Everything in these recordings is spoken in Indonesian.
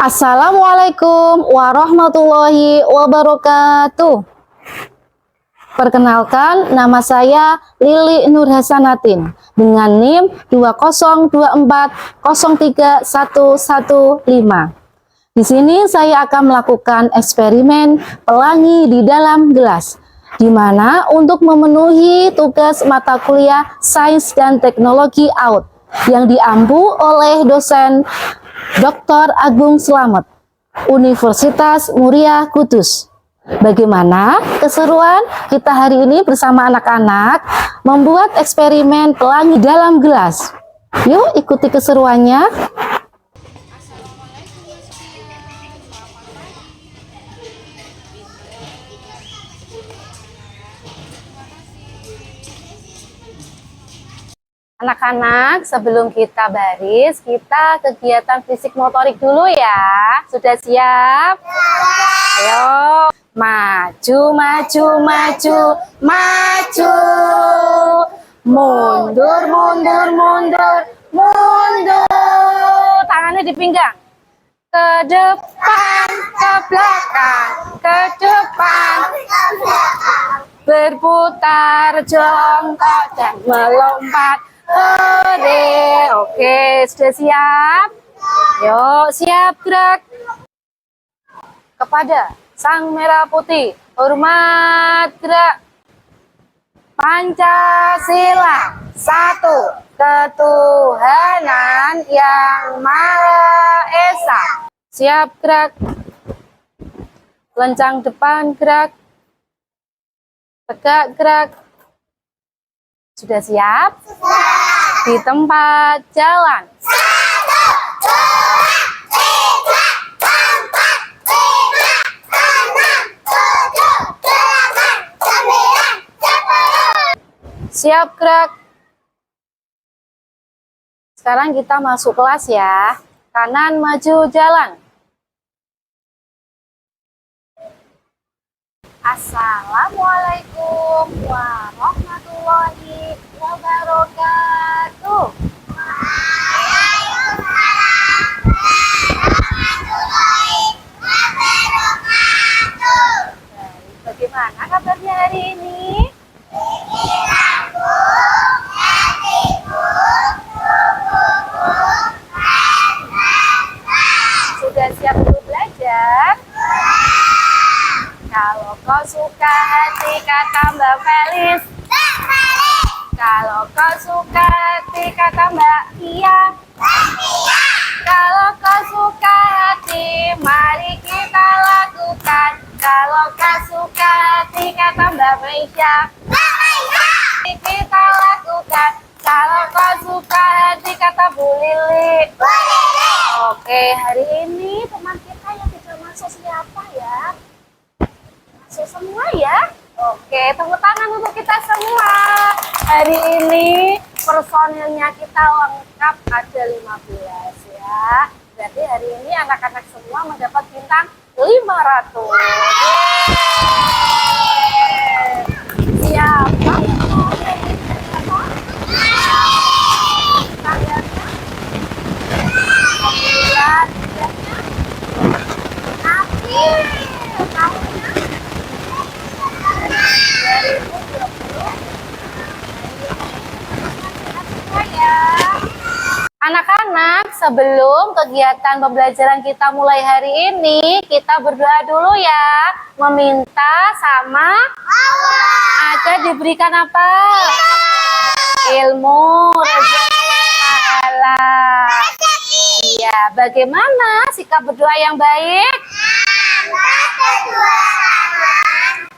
Assalamualaikum warahmatullahi wabarakatuh. Perkenalkan, nama saya Lili Nur Hasanatin dengan NIM 20240303115. Di sini saya akan melakukan eksperimen pelangi di dalam gelas, di mana untuk memenuhi tugas mata kuliah Sains dan Teknologi AUD yang diampu oleh dosen Dr. Agung Slamet, Universitas Muria Kudus. Bagaimana keseruan kita hari ini bersama anak-anak membuat eksperimen pelangi dalam gelas? Yuk ikuti keseruannya. Anak-anak, sebelum kita baris, kita kegiatan fisik motorik dulu ya. Sudah siap? Ayo, maju, maju, maju, maju. Mundur, mundur, mundur, mundur. Tangannya di pinggang. Ke depan, ke belakang, ke depan, ke belakang. Berputar, jongkok, dan melompat. Hore, oke, sudah siap? Yuk, siap gerak. Kepada Sang Merah Putih, hormat gerak. Pancasila, satu, ketuhanan yang Maha Esa. Siap gerak. Lencang depan gerak. Tegak gerak. Sudah siap? Di tempat jalan. 1, 2, 3, 4, 5, 6, 7, 8, 9, 10. Siap gerak. Sekarang kita masuk kelas ya. Kanan maju jalan. Assalamualaikum warahmatullahi wabarakatuh. Waalaikumsalam warahmatullahi wabarakatuh. Bagaimana kabarnya hari ini? Pikiranku, hatiku, tubuhku, sudah siap untuk belajar? Kalau kau suka hati kata Mbak Felis. Kalau kau suka hati kata Mbak Iya. Kalau kau suka hati mari kita lakukan. Kalau kau suka hati kata Mbak Meisha. Mari kita lakukan. Kalau kau suka hati kata Bu Lili. Oke, hari ini teman kita yang tidak masuk siapa ya? Semua ya. Oke, tepuk tangan untuk kita semua. Hari ini personilnya kita lengkap, ada 15 ya. Berarti hari ini anak-anak semua mendapat bintang 500. Siapa yang mau jadi siapa? Kalian? 9 tidaknya? Akhir tahunnya 2020. Anak-anak, sebelum kegiatan pembelajaran kita mulai hari ini, kita berdoa dulu ya. Meminta sama Allah agar diberikan apa? Ilmu, rezeki, pahala. Iya, bagaimana sikap berdoa yang baik?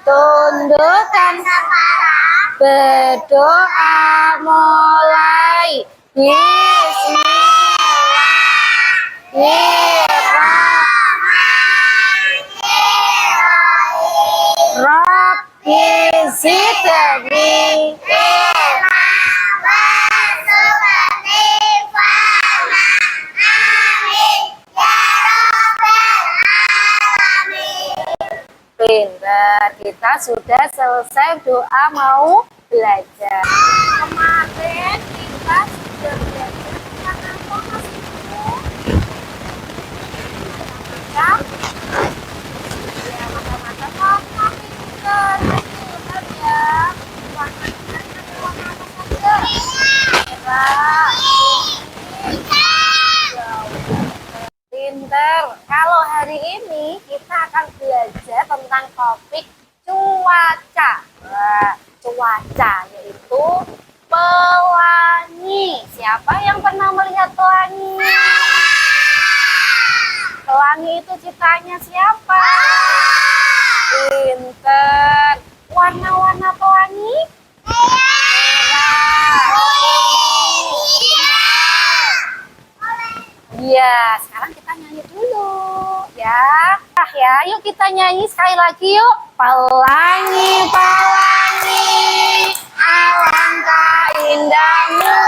Tundukkan kepala, berdoa mulai. Bismillahirrahmanirrahim. Rabbi zidni ilma warzuqni fahma. Amin ya rabbal alamin. Pintar, kita sudah selesai doa mau belajar. Kemarin kita sudah belajar tentang apa Mas Ibu? topik cuaca. Nah, cuaca yaitu pelangi. Siapa yang pernah melihat pelangi? Pelangi itu ciptaannya siapa? Pinter. Warna-warna pelangi? Merah. Iya, sekarang kita nyanyi dulu ya. Ya, yuk kita nyanyi sekali lagi yuk. Pelangi, pelangi, alangkah indahmu,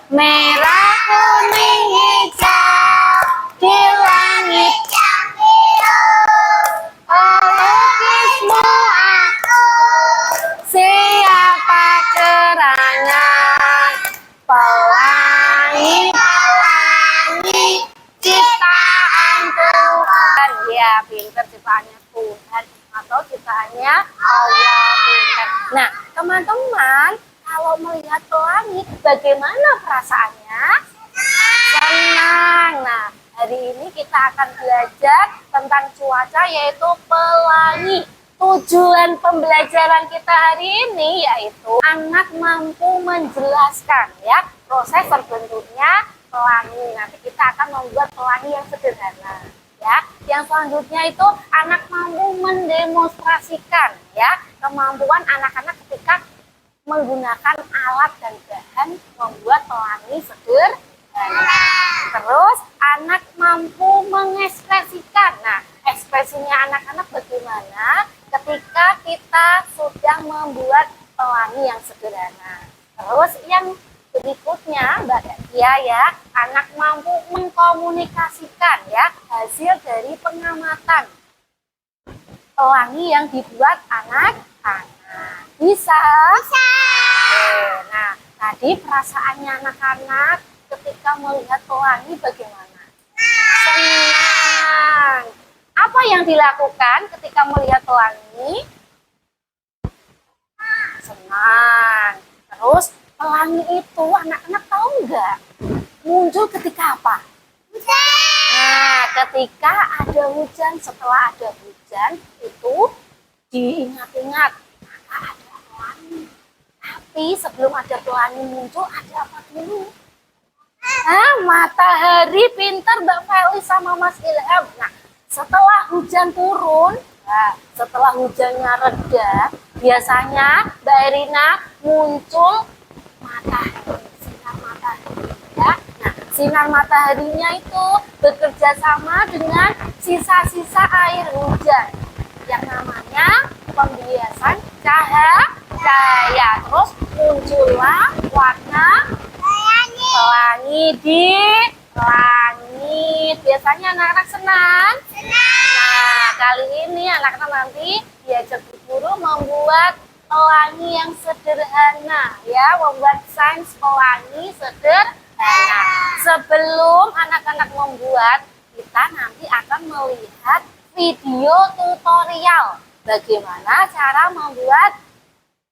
merah, kuning, hijau, di langit yang biru. Pelukismu aku, siapa gerangan, pelangi, pelangi, ciptaan Tuhan. Ya, pinter ciptaannya Tuhan atau ciptaannya Allah, pinter. Nah, teman-teman, kalau melihat pelangi, bagaimana perasaannya? Senang. Nah, hari ini kita akan belajar tentang cuaca yaitu pelangi. Tujuan pembelajaran kita hari ini yaitu anak mampu menjelaskan ya proses terbentuknya pelangi. Nanti kita akan membuat pelangi yang sederhana ya. Yang selanjutnya itu anak mampu mendemonstrasikan ya kemampuan anak-anak ketika menggunakan alat dan bahan membuat pelangi sederhana. Terus anak mampu mengekspresikan. Nah, ekspresinya anak-anak bagaimana ketika kita sudah membuat pelangi yang sederhana. Terus yang berikutnya Mbak Kia ya, anak mampu mengkomunikasikan ya hasil dari pengamatan pelangi yang dibuat anak-anak. Bisa? Bisa. Nah, tadi perasaannya anak-anak ketika melihat pelangi bagaimana? Senang. Apa yang dilakukan ketika melihat pelangi? Senang. Terus pelangi itu anak-anak tahu nggak? Muncul ketika apa? Nah, ketika ada hujan, setelah ada hujan itu diingat-ingat maka ada pelangi. Tapi sebelum ada pelangi muncul ada apa dulu? Nah, matahari, pinter Mbak Feli sama Mas Ilham. Nah, setelah hujan turun, nah, setelah hujannya reda, biasanya Mbak Erina muncul matahari, sinar matahari ya. Nah, sinar mataharinya itu bekerja sama dengan sisa-sisa air hujan yang namanya pembiasan cahaya. Terus muncullah warna pelangi di langit. Biasanya anak-anak senang? Nah, kali ini anak-anak nanti diajak guru membuat pelangi yang sederhana ya, membuat sains pelangi sederhana. Sebelum anak-anak membuat, kita nanti akan melihat video tutorial bagaimana cara membuat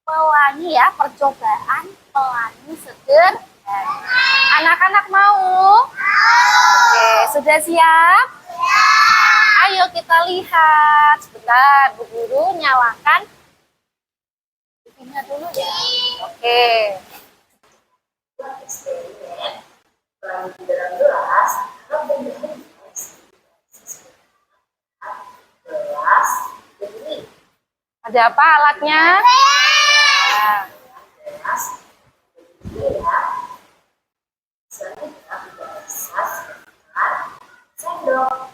pelangi ya, percobaan pelangi sederhana. Anak-anak mau? Oke, sudah siap? Ayo kita lihat. Sebentar, Bu Guru nyalakan TV-nya dulu ya. Oke. Ada apa alatnya? Sendok.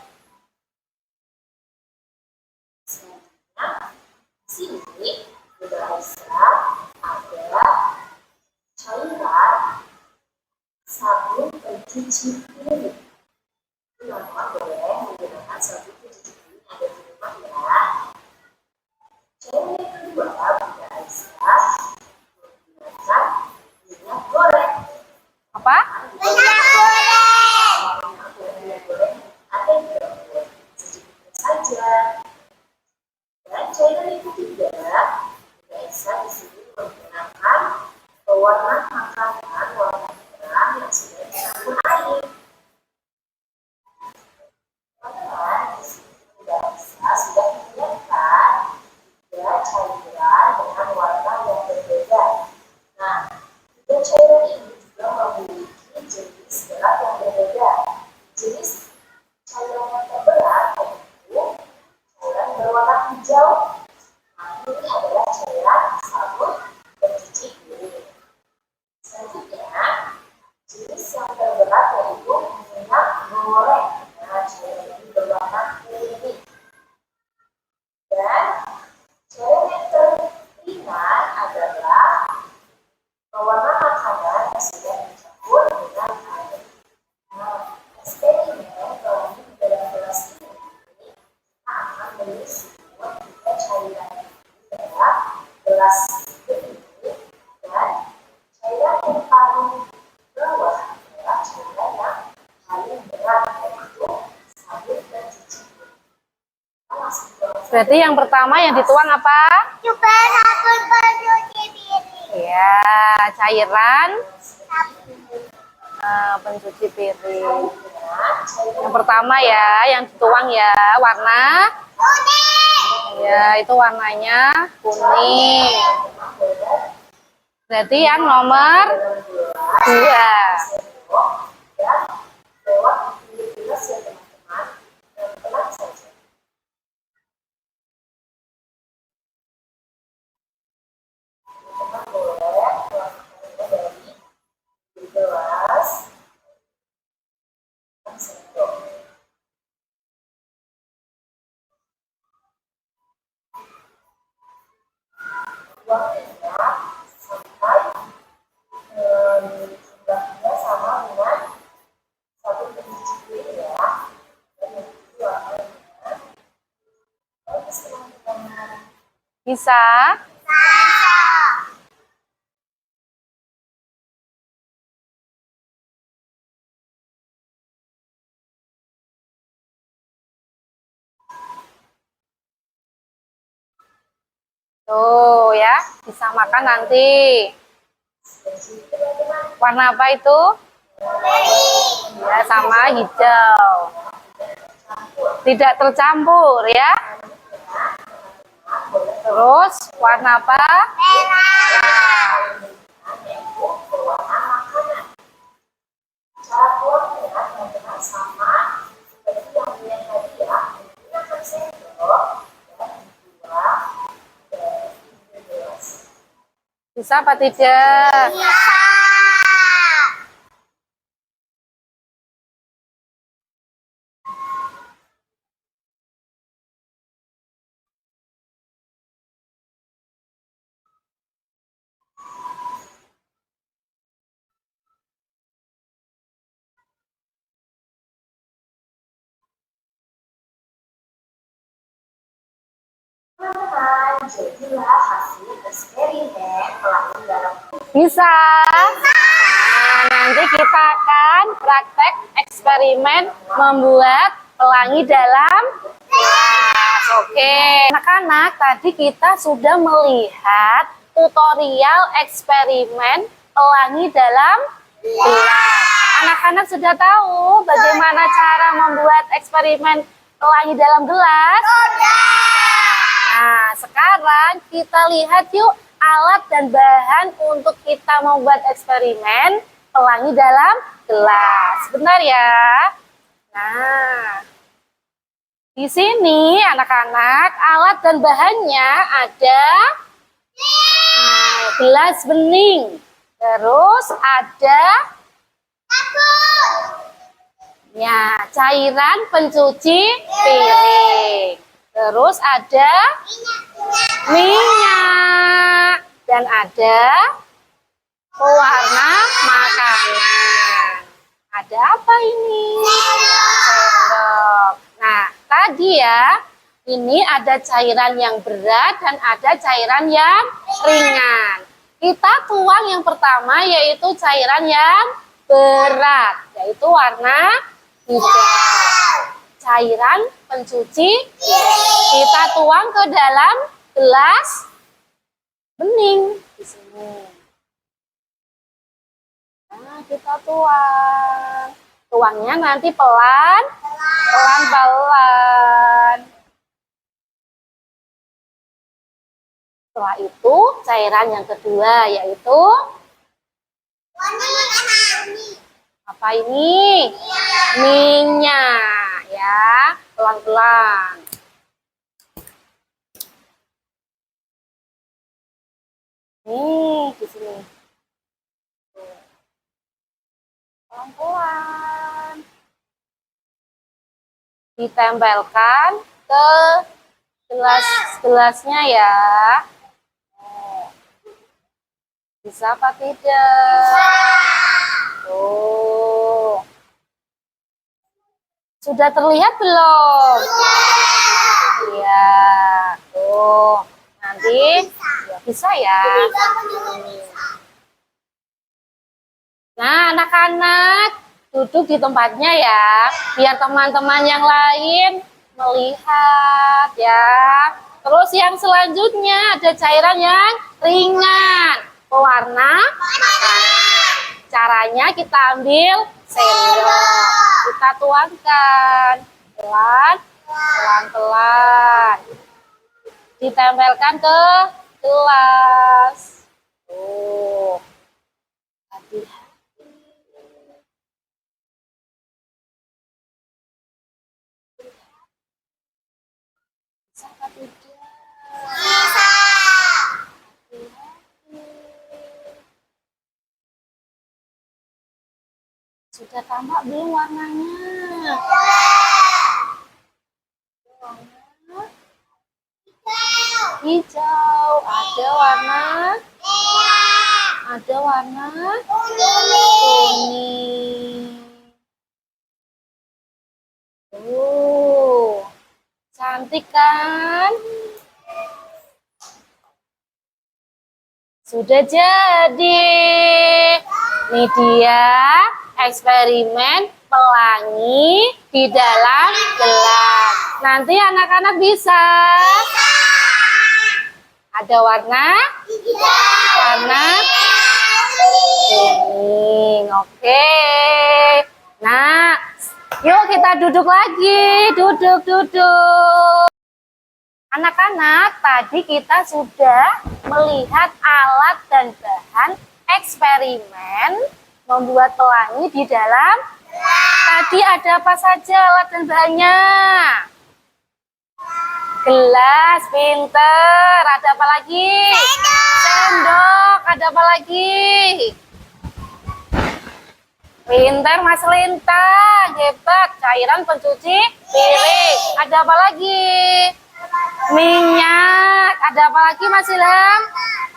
Selanjutnya, sini sudah bisa ada cairan sabun pencuci piring. Teman-teman boleh menggunakan sabun pencuci piring yang ada di rumah ya. Cairan yang kedua Bunda Aisyah menggunakan minyak goreng. Apa? Minyak goreng. Minyak goreng ada yang tidak boleh sedikit saja. Dan cairan yang ketiga, Aisyah di sini menggunakan pewarna makanan warna merah yang sudah dicampur air. Berarti yang pertama yang dituang apa? Coba sabun pencuci piring. Ya, cairan pencuci piring. Yang pertama ya, yang dituang ya, warna Kuning. ya itu warnanya kuning. Berarti yang nomor 2. Bisa? Tuh ya, bisa makan nanti. Warna apa itu? Ya, sama hijau. Tidak tercampur ya. Terus warna apa? Merah. Bisa apa tidak? Teman-teman, jadilah hasil eksperimen pelangi dalam Bisa. Nah, nanti kita akan praktek eksperimen membuat pelangi dalam gelas. Oke. Anak-anak, tadi kita sudah melihat tutorial eksperimen pelangi dalam gelas. Anak-anak sudah tahu bagaimana cara membuat eksperimen pelangi dalam gelas? Nah, sekarang kita lihat yuk alat dan bahan untuk kita membuat eksperimen pelangi dalam gelas. Benar ya? Nah, di sini anak-anak alat dan bahannya ada gelas bening. Terus ada ya, cairan pencuci piring. Terus ada minyak dan ada pewarna makanan. Ada apa ini? Sendok. Nah, tadi ya, ini ada cairan yang berat dan ada cairan yang ringan. Kita tuang yang pertama yaitu cairan yang berat, yaitu warna hijau. Cairan pencuci kita tuang ke dalam gelas bening di sini. Nah, kita tuang. Tuangnya nanti pelan-pelan. Setelah itu cairan yang kedua yaitu apa ini? Minyak ya, pelan-pelan. Nih, di sini. Pelan-pelan. Ditempelkan ke gelasnya ya. Bisa apa tidak? Tuh. Sudah terlihat belum? Iya. Tuh. Nanti ya, bisa ya. Nah, anak-anak, duduk di tempatnya ya, biar teman-teman yang lain melihat ya. Terus yang selanjutnya ada cairan yang ringan, pewarna makanan. Caranya kita ambil sendok, kita tuangkan pelan-pelan, ditempelkan ke gelas. Tuh, hati-hati. Bisa apa tidak? Bisa. Sudah tampak belum warnanya? Warna hijau, ada warna kuning. Cantik kan? Sudah jadi. Ini dia eksperimen pelangi di dalam gelas. Nanti anak-anak bisa. Ada warna kuning. Oke. Nah, yuk kita duduk lagi. Duduk. Anak-anak, tadi kita sudah melihat alat dan bahan eksperimen membuat pelangi di dalam. Tadi ada apa saja alat dan bahannya? Gelas, pinter. Ada apa lagi? Sendok. Ada apa lagi? Pinter, Mas Lintang. Hebat. Cairan pencuci piring. Ada apa lagi? Minyak. Ada apa lagi, Mas Ilham?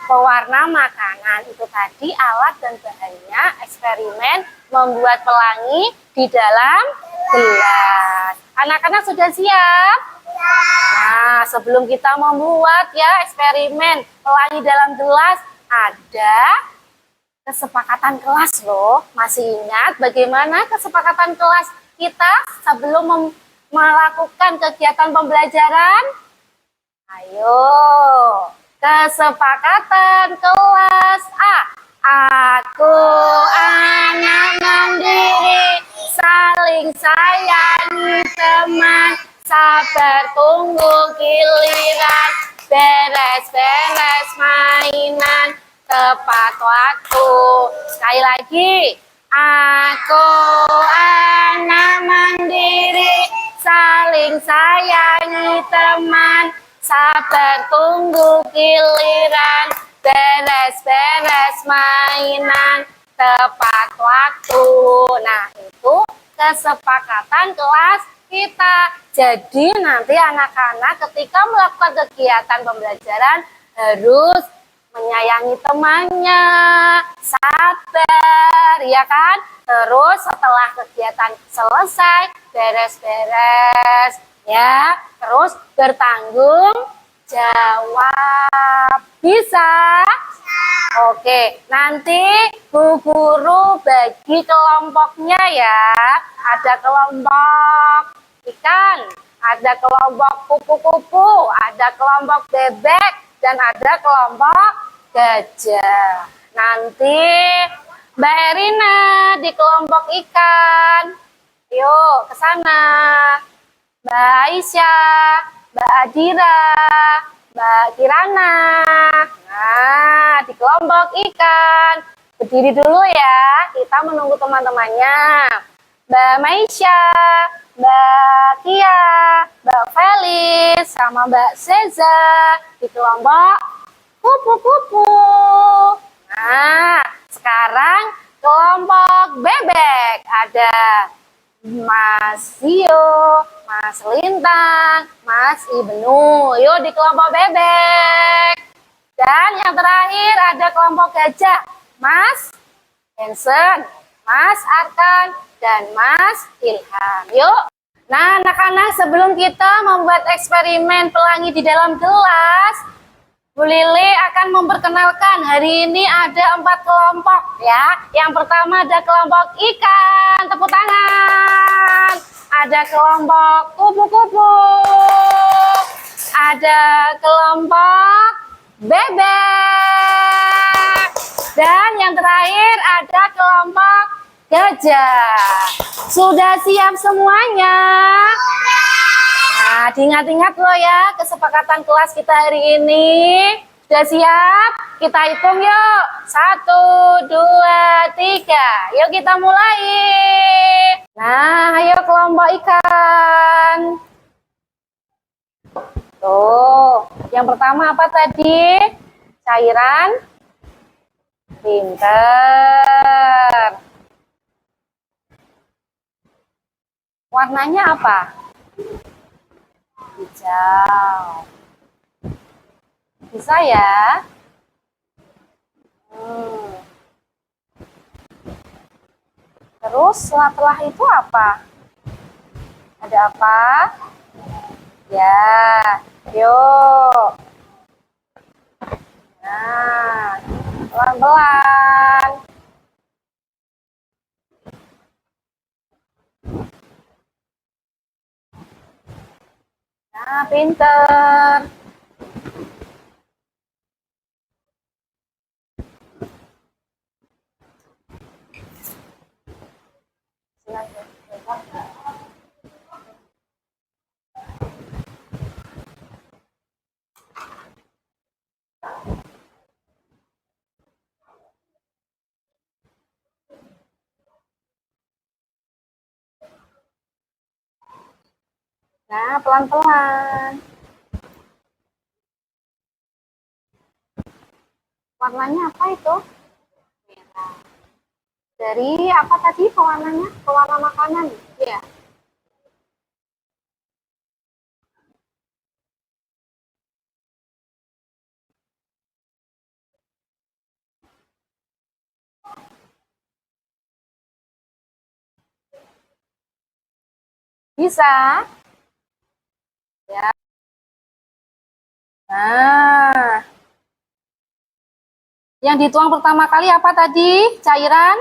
Pewarna makanan. Itu tadi alat dan bahannya eksperimen membuat pelangi di dalam gelas. Anak-anak sudah siap? Nah, sebelum kita membuat ya eksperimen pelangi dalam gelas, ada kesepakatan kelas loh. Masih ingat bagaimana kesepakatan kelas kita sebelum melakukan kegiatan pembelajaran? Ayo, kesepakatan kelas A. Aku anak mandiri, saling sayangi teman, sabar tunggu giliran, beres-beres mainan, tepat waktu. Sekali lagi, aku anak mandiri, saling sayangi teman, sabar tunggu giliran, beres-beres mainan, tepat waktu. Nah, itu kesepakatan kelas kita. Jadi nanti anak-anak ketika melakukan kegiatan pembelajaran harus menyayangi temannya, sabar, ya kan? Terus setelah kegiatan selesai, beres-beres, ya. Terus bertanggung jawab. Bisa? Oke, nanti Bu Guru bagi kelompoknya ya. Ada kelompok ikan, ada kelompok kupu-kupu, ada kelompok bebek, dan ada kelompok gajah. Nanti Mbak Erina di kelompok ikan. Yuk ke sana. Mbak Aisyah, Mbak Adira, Mbak Kirana. Nah, di kelompok ikan. Berdiri dulu ya, kita menunggu teman-temannya. Mbak Maisha, Mbak Kia, Mbak Felis, sama Mbak Seza di kelompok kupu-kupu. Nah, sekarang kelompok bebek. Ada Mas Zio, Mas Lintang, Mas Ibnu. Yuk di kelompok bebek. Dan yang terakhir ada kelompok gajah. Mas Hansen, Mas Arkan, dan Mas Ilham. Yuk. Nah, anak-anak, sebelum kita membuat eksperimen pelangi di dalam gelas, Bu Lili akan memperkenalkan hari ini ada 4 kelompok ya. Yang pertama ada kelompok ikan, tepuk tangan. Ada kelompok kupu-kupu. Ada kelompok bebek. Dan yang terakhir ada kelompok gajah. Sudah siap semuanya? Nah, diingat-ingat loh ya kesepakatan kelas kita hari ini. Sudah siap? Kita hitung yuk. 1, 2, 3. Yuk kita mulai. Nah, ayo kelompok ikan. Tuh, yang pertama apa tadi? Cairan. Pinter. Warnanya apa? Hijau. Bisa ya? Terus setelah itu apa? Ada apa? Ya, yuk. Nah, pelan-pelan. Nah, pinter. Nah, pelan-pelan. Warnanya apa itu? Merah. Dari apa tadi pewarnanya? Pewarna makanan. Iya. Bisa? Ya. Nah, yang dituang pertama kali apa tadi? Cairan?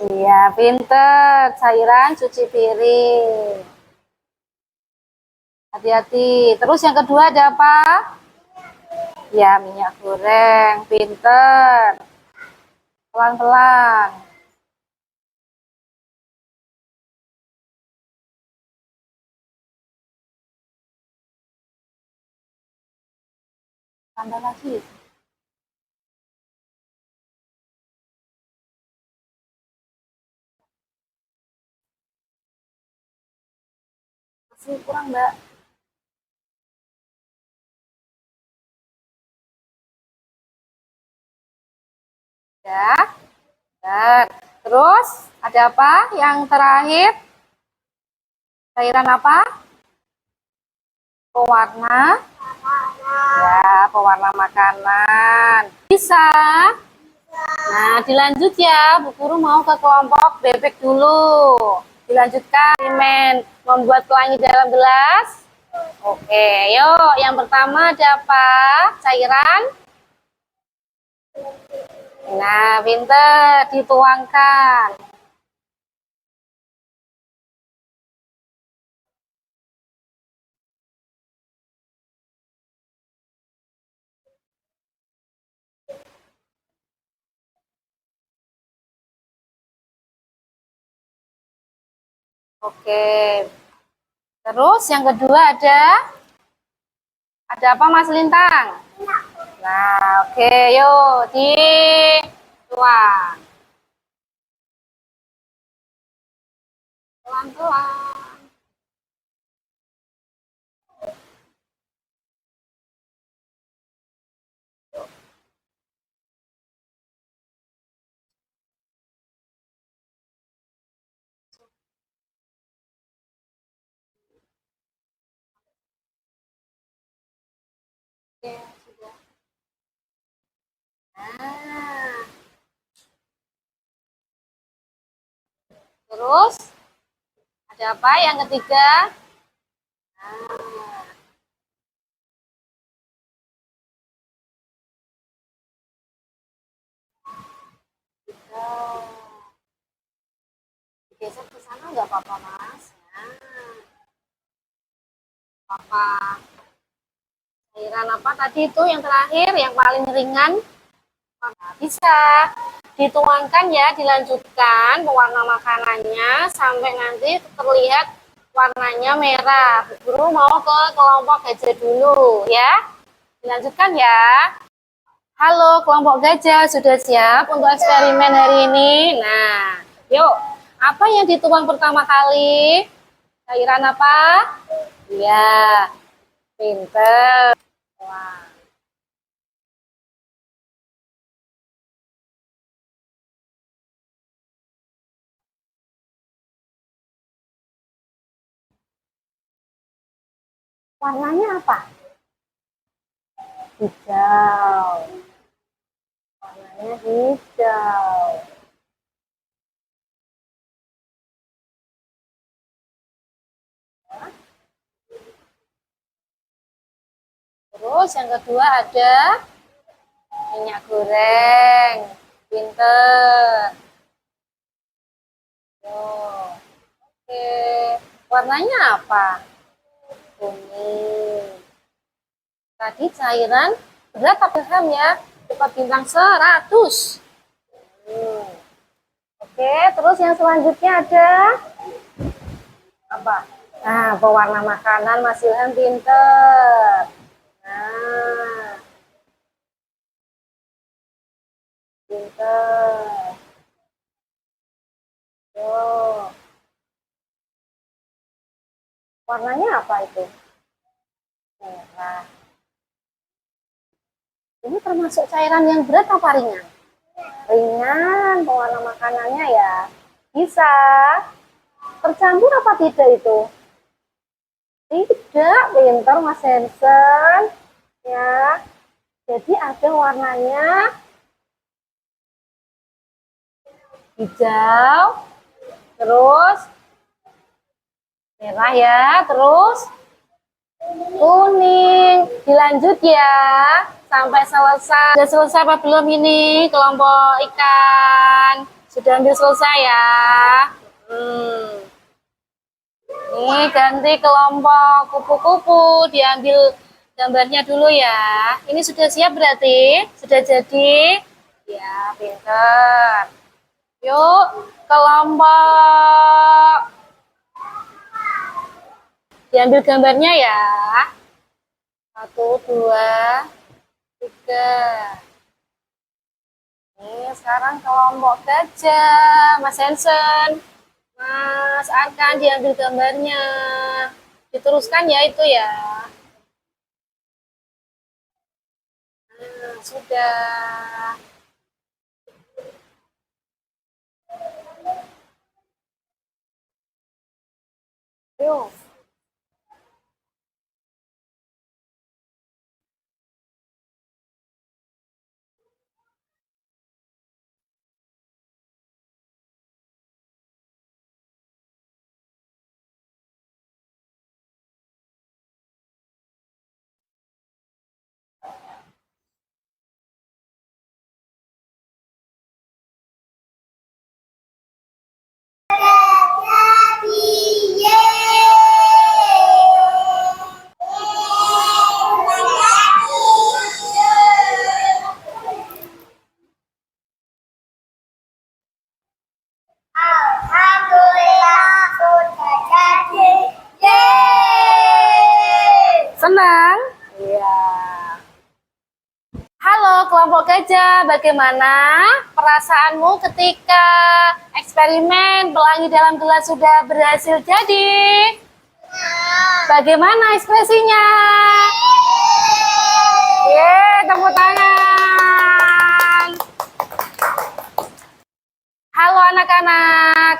Iya, pinter. Cairan cuci piring. Hati-hati. Terus yang kedua ada apa? Ya, minyak goreng. Pinter. Pelan-pelan. Tambah lagi. Masih kurang, Mbak. Ya. Dan terus ada apa? Yang terakhir cairan apa? Pewarna. Ya, pewarna makanan. Bisa. Nah, dilanjut ya. Bu Guru mau ke kelompok bebek dulu. Dilanjutkan eksperimen membuat pelangi dalam gelas. Oke, yuk. Yang pertama ada apa? Cairan. Nah, pinter. Dituangkan. Oke. Terus yang kedua ada apa Mas Lintang? Nah, oke, yuk dituang. Pelan-pelan. Oke, sudah. Nah, terus ada apa yang ketiga? Nah, Nah, geser ke sana nggak apa-apa, Mas. Nah, apa cairan apa tadi itu yang terakhir, yang paling ringan? Nah, bisa dituangkan ya, dilanjutkan pewarna makanannya sampai nanti terlihat warnanya merah. Guru mau ke kelompok gajah dulu ya. Dilanjutkan ya. Halo kelompok gajah, sudah siap untuk eksperimen hari ini? Nah, yuk. Apa yang dituang pertama kali? Cairan apa? Iya, pinter. Wah. Warnanya apa? Hijau. Warnanya hijau. Terus yang kedua ada minyak goreng. Pinter. Tuh. Oke. Warnanya apa? Kuning. Tadi cairan berat apa gram ya? Coba bintang 100. Oke, terus yang selanjutnya ada apa? Nah, pewarna makanan Mas Ilham pinter. Nah, pinter. Tuh. Warnanya apa itu? Merah. Ini termasuk cairan yang berat apa ringan? Ringan, pewarna makanannya ya. Bisa. Tercampur apa tidak itu? Tidak, pintar Mas Hansen. Ya. Jadi ada warnanya hijau, terus merah ya, terus kuning. Dilanjut ya sampai selesai. Sudah selesai apa belum ini kelompok ikan? Sudah hampir selesai ya. Ini ganti kelompok kupu-kupu, diambil gambarnya dulu ya. Ini sudah siap berarti? Sudah jadi? Ya, pinter. Yuk, kelompok. Diambil gambarnya ya. 1, 2, 3. Ini sekarang kelompok gajah, Mas Hansen. Mas Arkan diambil gambarnya. Diteruskan ya itu ya. Nah, sudah. Yuk. Senang? Iya. Halo kelompok gajah, bagaimana perasaanmu ketika eksperimen pelangi dalam gelas sudah berhasil jadi? Bagaimana ekspresinya? Yeay, tepuk tangan. Halo anak-anak.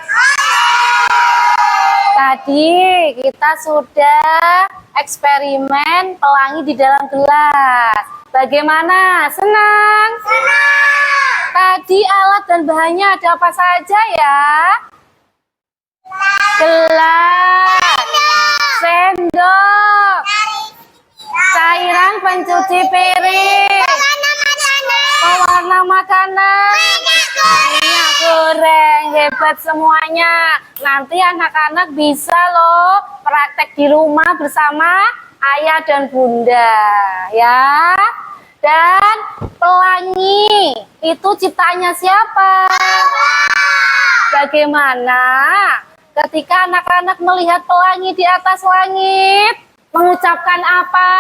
Tadi kita sudah eksperimen pelangi di dalam gelas. Bagaimana? Senang? Senang. Tadi alat dan bahannya ada apa saja ya? Gelas, sendok, cairan pencuci piring, pewarna makanan, minyak hebat semuanya. Nanti anak-anak bisa loh praktek di rumah bersama ayah dan bunda ya. Dan pelangi itu ciptaannya siapa? Bagaimana ketika anak-anak melihat pelangi di atas langit, mengucapkan apa?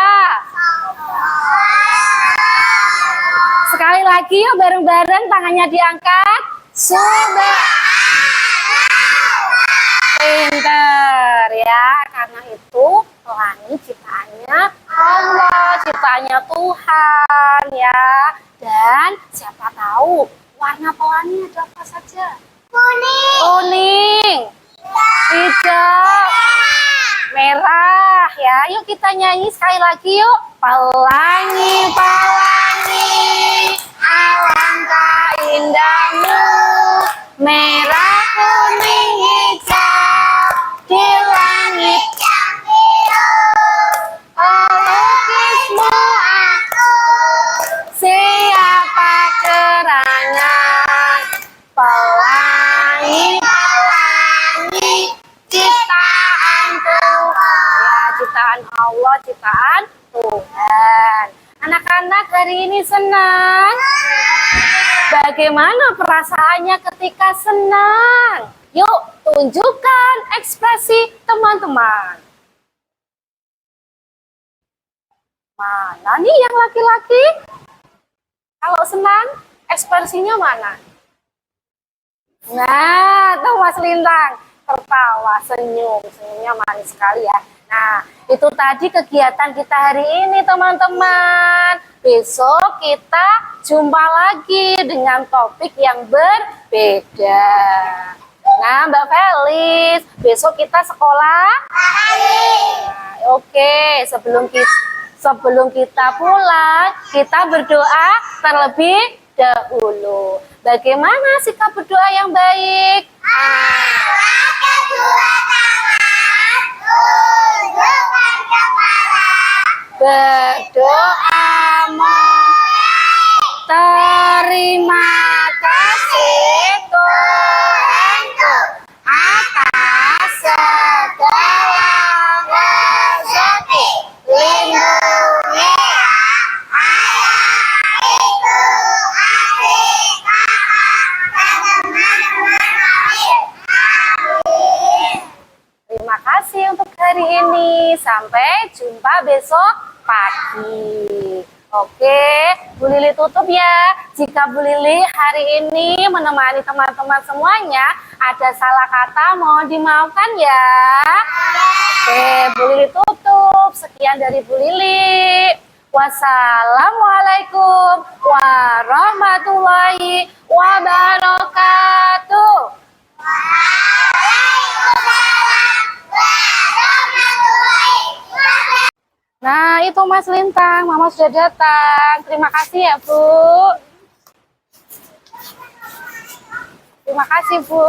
Sekali lagi yuk bareng-bareng, tangannya diangkat. Pinter ya, karena itu pelangi ciptaannya Allah, ciptaannya Tuhan ya. Dan siapa tahu warna pelangi ada apa saja? Kuning, hijau, merah ya. Yuk kita nyanyi sekali lagi yuk. Pelangi, pelangi, alangkah indahmu, merah, kuning, hijau, di langit yang biru. Pelukismu aku, siapa gerangan? Pelangi, pelangi, ciptaan Tuhan. Ya, ciptaan Allah, ciptaan Tuhan. Anak-anak hari ini senang? Bagaimana perasaannya ketika senang? Yuk, tunjukkan ekspresi teman-teman. Mana nih yang laki-laki? Kalau senang, ekspresinya mana? Nah, tuh Mas Lintang, tertawa, senyumnya manis sekali ya. Nah, itu tadi kegiatan kita hari ini teman-teman. Besok kita jumpa lagi dengan topik yang berbeda. Nah, Mbak Felis, besok kita sekolah? Nah, oke, sebelum kita pulang, kita berdoa terlebih dahulu. Bagaimana sikap berdoa yang baik? Berdoa terima kasih Tuhanku atas segala rezeki, lindungi Terima kasih untuk hari ini. Sampai jumpa besok pagi. Oke, Bu Lili tutup ya. Jika Bu Lili hari ini menemani teman-teman semuanya ada salah kata, mohon dimaafkan ya. Oke, Bu Lili tutup. Sekian dari Bu Lili. Wassalamualaikum warahmatullahi wabarakatuh. Nah, itu Mas Lintang, Mama sudah datang. Terima kasih ya, Bu. Terima kasih, Bu.